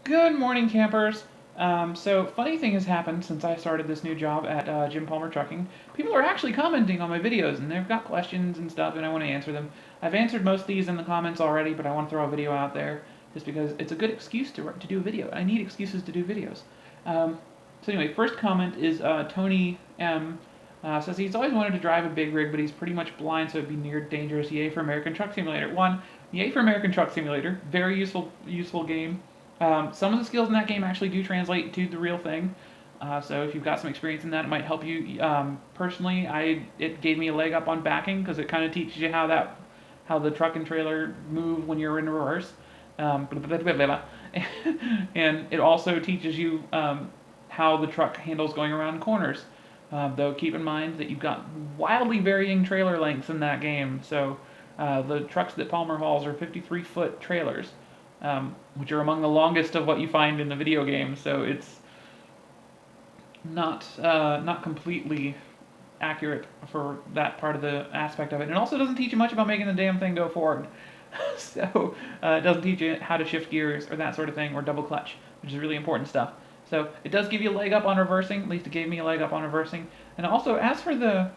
Good morning, campers. So, funny thing has happened since I started this new job at Jim Palmer Trucking. People are actually commenting on my videos, and they've got questions and stuff, and I want to answer them. I've answered most of these in the comments already, but I want to throw a video out there just because it's a good excuse to do a video. I need excuses to do videos. So anyway, first comment is Tony M. Says he's always wanted to drive a big rig, but he's pretty much blind, so it'd be near dangerous. Yay for American Truck Simulator. One, yay for American Truck Simulator. Very useful game. Some of the skills in that game actually do translate to the real thing. So if you've got some experience in that, it might help you. Personally, it gave me a leg up on backing because it kind of teaches you how the truck and trailer move when you're in reverse. And it also teaches you how the truck handles going around corners. Though keep in mind that you've got wildly varying trailer lengths in that game. So the trucks that Palmer hauls are 53-foot trailers, which are among the longest of what you find in the video game. So it's not completely accurate for that part of the aspect of it. And it also doesn't teach you much about making the damn thing go forward. So it doesn't teach you how to shift gears or that sort of thing, or double clutch, which is really important stuff. So it does give you a leg up on reversing. At least it gave me a leg up on reversing. And also, as for the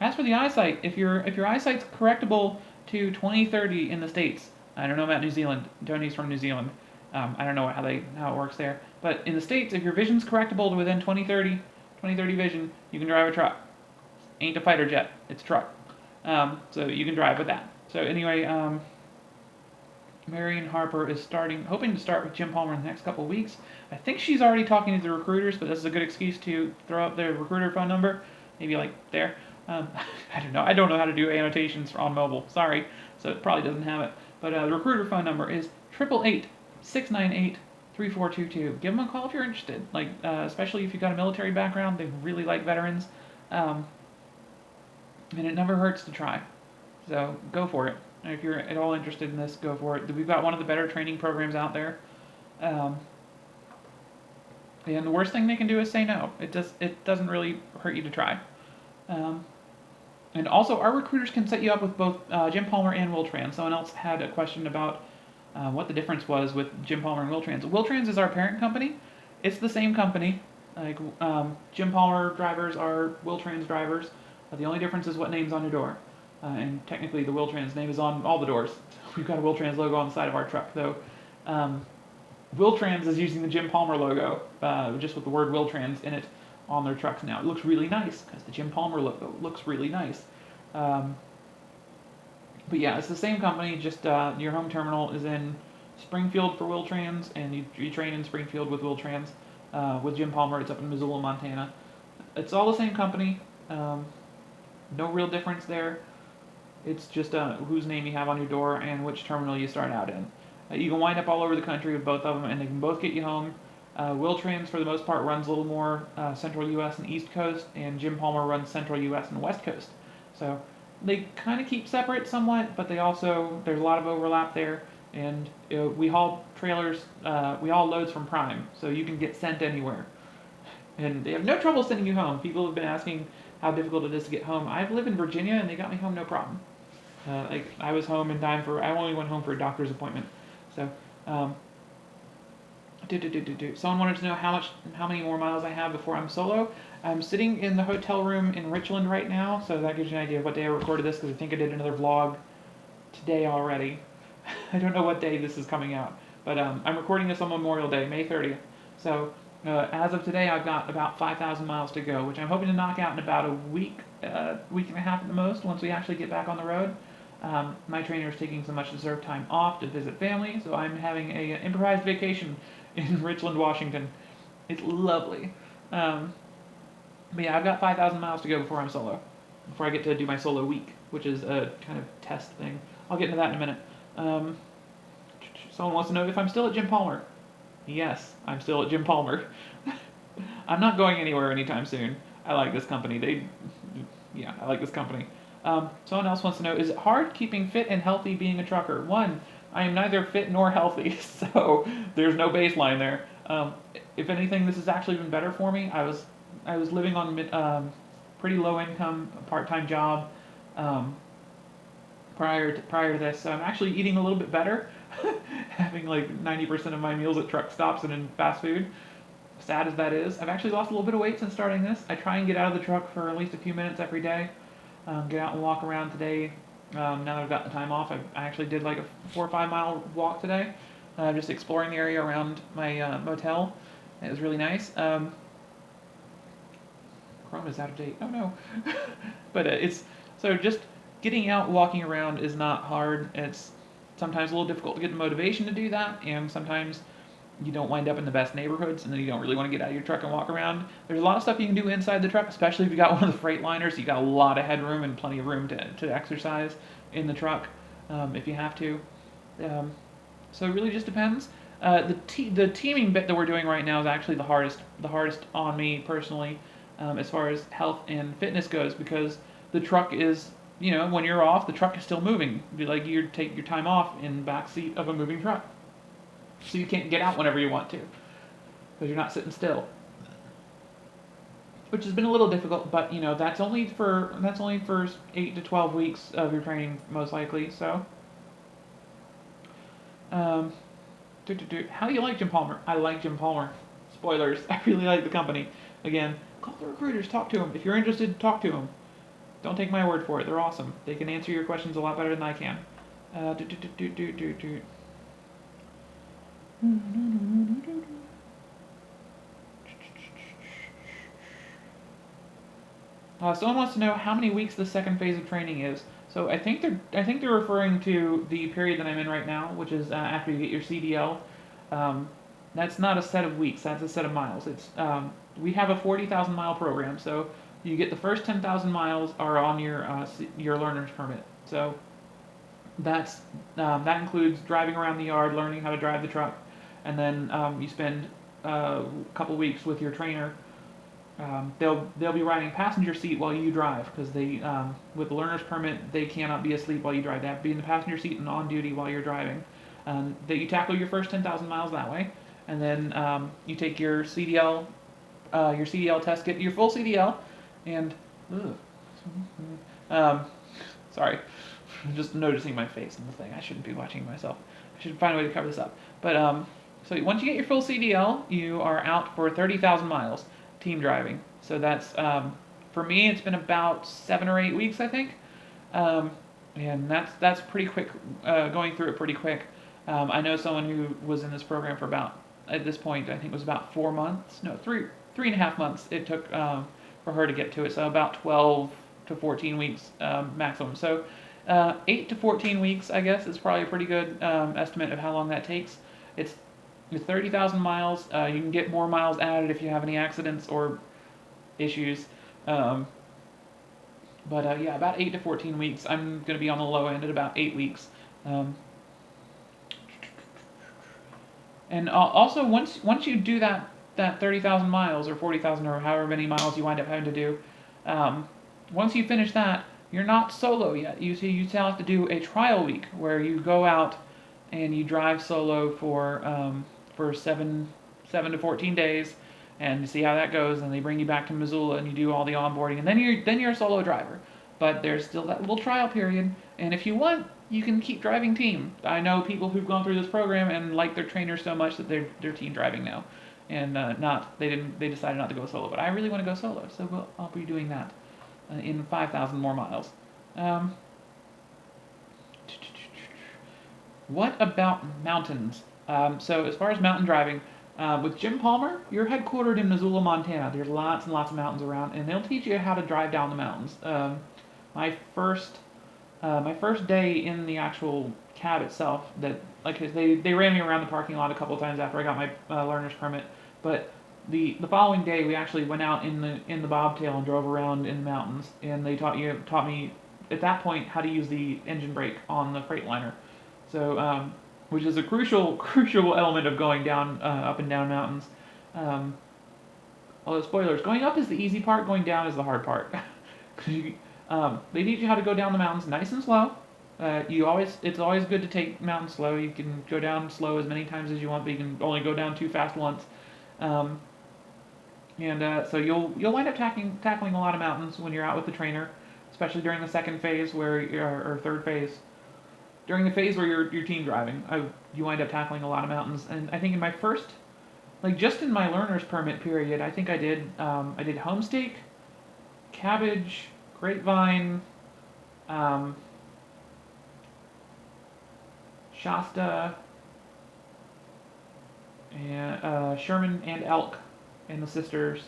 eyesight, if your eyesight's correctable to 20/30 in the states, I don't know about New Zealand. Tony's from New Zealand. I don't know how it works there. But in the states, if your vision's correctable to within 20/30 vision, you can drive a truck. Ain't a fighter jet, it's a truck. So you can drive with that. So anyway, Marion Harper is hoping to start with Jim Palmer in the next couple of weeks. I think she's already talking to the recruiters, but this is a good excuse to throw up their recruiter phone number, maybe like there. Um, I don't know. I don't know how to do annotations on mobile. Sorry, so it probably doesn't have it. But the recruiter phone number is 888-698-3422. Give them a call if you're interested. Like especially if you've got a military background, they really like veterans, um, and it never hurts to try. So go for it. If you're at all interested in this, go for it. We've got one of the better training programs out there. Um, and the worst thing they can do is say no. It doesn't really hurt you to try. Um, and also, our recruiters can set you up with both Jim Palmer and Wil-Trans. Someone else had a question about what the difference was with Jim Palmer and Wil-Trans. Wil-Trans is our parent company. It's the same company. Like Jim Palmer drivers are Wil-Trans drivers. The only difference is what name's on your door. And technically, the Wil-Trans name is on all the doors. We've got a Wil-Trans logo on the side of our truck, though. Um, Wil-Trans is using the Jim Palmer logo, just with the word Wil-Trans in it on their trucks now. It looks really nice because the Jim Palmer logo looks really nice. Um, but yeah, it's the same company. Just your home terminal is in Springfield for Wil-Trans, and you train in Springfield with Wil-Trans. With Jim Palmer, it's up in Missoula, Montana. It's all the same company. No real difference there. It's just whose name you have on your door and which terminal you start out in. You can wind up all over the country with both of them, and they can both get you home. Wil-Trans, for the most part, runs a little more central U.S. and East Coast, and Jim Palmer runs central U.S. and West Coast. So they kind of keep separate somewhat, but there's a lot of overlap there. And we haul trailers, we haul loads from Prime, so you can get sent anywhere. And they have no trouble sending you home. People have been asking how difficult it is to get home. I've lived in Virginia, and they got me home no problem. Like I was home in time I only went home for a doctor's appointment. So, um, someone wanted to know how many more miles I have before I'm solo. I'm sitting in the hotel room in Richland right now, so that gives you an idea of what day I recorded this, because I think I did another vlog today already. I don't know what day this is coming out, but I'm recording this on Memorial Day, May 30th. So as of today, I've got about 5,000 miles to go, which I'm hoping to knock out in about a week, week and a half at the most, once we actually get back on the road. My trainer is taking some much deserved time off to visit family, so I'm having a improvised vacation in Richland, Washington. It's lovely. Um, but yeah, I've got 5,000 miles to go before I'm solo, before I get to do my solo week, which is a kind of test thing. I'll get into that in a minute. Um, Someone wants to know if I'm still at Jim Palmer. Yes, I'm still at Jim Palmer. I'm not going anywhere anytime soon. I like this company. Yeah, I like this company. Someone else wants to know: is it hard keeping fit and healthy being a trucker? One, I am neither fit nor healthy, so there's no baseline there. If anything, this has actually been better for me. I was living on pretty low income part time job prior to this, so I'm actually eating a little bit better. having like 90% of my meals at truck stops and in fast food. Sad as that is, I've actually lost a little bit of weight since starting this. I try and get out of the truck for at least a few minutes every day. Get out and walk around today. Now that I've got the time off, I actually did like a 4 or 5 mile walk today, just exploring the area around my motel. It was really nice. Chrome is out of date. Oh no. But it's so just getting out, walking around is not hard. It's sometimes a little difficult to get the motivation to do that, and sometimes you don't wind up in the best neighborhoods, and then you don't really want to get out of your truck and walk around. There's a lot of stuff you can do inside the truck, especially if you got one of the Freightliners. You got a lot of headroom and plenty of room to exercise in the truck if you have to. So it really just depends. The teaming bit that we're doing right now is actually the hardest on me personally, as far as health and fitness goes, because the truck is, when you're off, the truck is still moving. Like you take your time off in the back seat of a moving truck, so you can't get out whenever you want to, because you're not sitting still, which has been a little difficult. But that's only for 8 to 12 weeks of your training most likely. So. Um, How do you like Jim Palmer? I like Jim Palmer. Spoilers. I really like the company. Again, call the recruiters. Talk to them. If you're interested, talk to them. Don't take my word for it. They're awesome. They can answer your questions a lot better than I can. Someone wants to know how many weeks the second phase of training is. So I think they're referring to the period that I'm in right now, which is after you get your CDL. That's not a set of weeks. That's a set of miles. We have a 40,000 mile program, so you get the first 10,000 miles are on your learner's permit. So that includes driving around the yard, learning how to drive the truck, and then you spend a couple weeks with your trainer. They'll be riding passenger seat while you drive, because with the learner's permit they cannot be asleep while you drive. They have to be in the passenger seat and on duty while you're driving. That you tackle your first 10,000 miles that way, and then you take your CDL test, get your full CDL, and sorry, I'm just noticing my face in the thing. I shouldn't be watching myself. I should find a way to cover this up. But so once you get your full CDL, you are out for 30,000 miles. Team driving. So that's for me. It's been about 7 or 8 weeks, I think, and that's pretty quick. Going through it pretty quick. I know someone who was in this program for about, at this point, I think it was about 4 months. No, 3.5 months. It took for her to get to it. So about 12 to 14 weeks maximum. So 8 to 14 weeks, I guess, is probably a pretty good estimate of how long that takes. It's 30,000 miles. You can get more miles added if you have any accidents or issues. But yeah, about 8 to 14 weeks. I'm going to be on the low end at about 8 weeks. And also, once you do that 30,000 miles or 40,000 or however many miles you wind up having to do, once you finish that, you're not solo yet. You still have to do a trial week where you go out and you drive solo for 7 to 14 days, and you see how that goes. And they bring you back to Missoula, and you do all the onboarding, and then you're a solo driver. But there's still that little trial period, and if you want, you can keep driving team. I know people who've gone through this program and like their trainers so much that they're team driving now, and they decided not to go solo. But I really want to go solo, so I'll be doing that in 5,000 more miles. What about mountains? So as far as mountain driving, with Jim Palmer, you're headquartered in Missoula, Montana. There's lots and lots of mountains around, and they'll teach you how to drive down the mountains. My first day in the actual cab itself, they ran me around the parking lot a couple of times after I got my learner's permit. But the following day, we actually went out in the bobtail and drove around in the mountains, and they taught me at that point how to use the engine brake on the Freightliner. So which is a crucial element of going down up and down mountains. Although spoilers, going up is the easy part, going down is the hard part. They teach you how to go down the mountains nice and slow. It's always good to take mountains slow. You can go down slow as many times as you want, but you can only go down too fast once. So you'll wind up tackling a lot of mountains when you're out with the trainer, especially during the second phase or third phase. during the phase where you're team driving, you wind up tackling a lot of mountains. And I think in my first, like just in my learner's permit period, I think I did Homestake, Cabbage, Grapevine, um, Shasta, and Sherman and Elk, and the Sisters.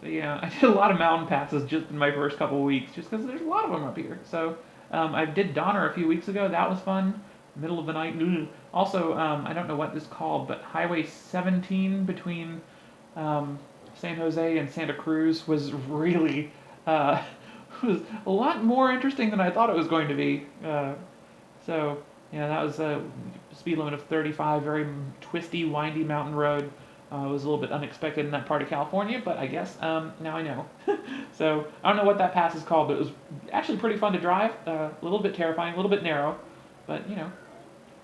So yeah, I did a lot of mountain passes just in my first couple of weeks, just because there's a lot of them up here. So I did Donner a few weeks ago. That was fun. Middle of the night. Ugh. Also, I don't know what this is called, but Highway 17 between um, San Jose and Santa Cruz was really uh, was a lot more interesting than I thought it was going to be. So yeah, that was a speed limit of 35, very twisty, windy mountain road. It was a little bit unexpected in that part of California, but I guess now I know. So I don't know what that pass is called, but it was actually pretty fun to drive. A little bit terrifying, a little bit narrow, but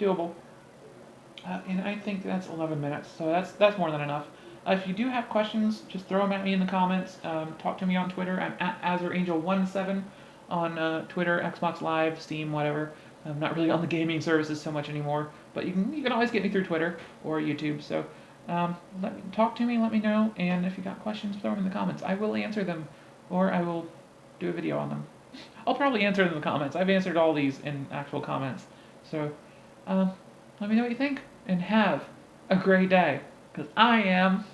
doable. And I think that's 11 minutes, so that's more than enough. If you do have questions, just throw them at me in the comments. Talk to me on Twitter. I'm at AzurAngel17 on Twitter, Xbox Live, Steam, whatever. I'm not really on the gaming services so much anymore, but you can always get me through Twitter or YouTube. So talk to me, let me know, and if you got questions, throw them in the comments. I will answer them, or I will do a video on them. I'll probably answer them in the comments. I've answered all these in actual comments. So let me know what you think, and have a great day, because I am.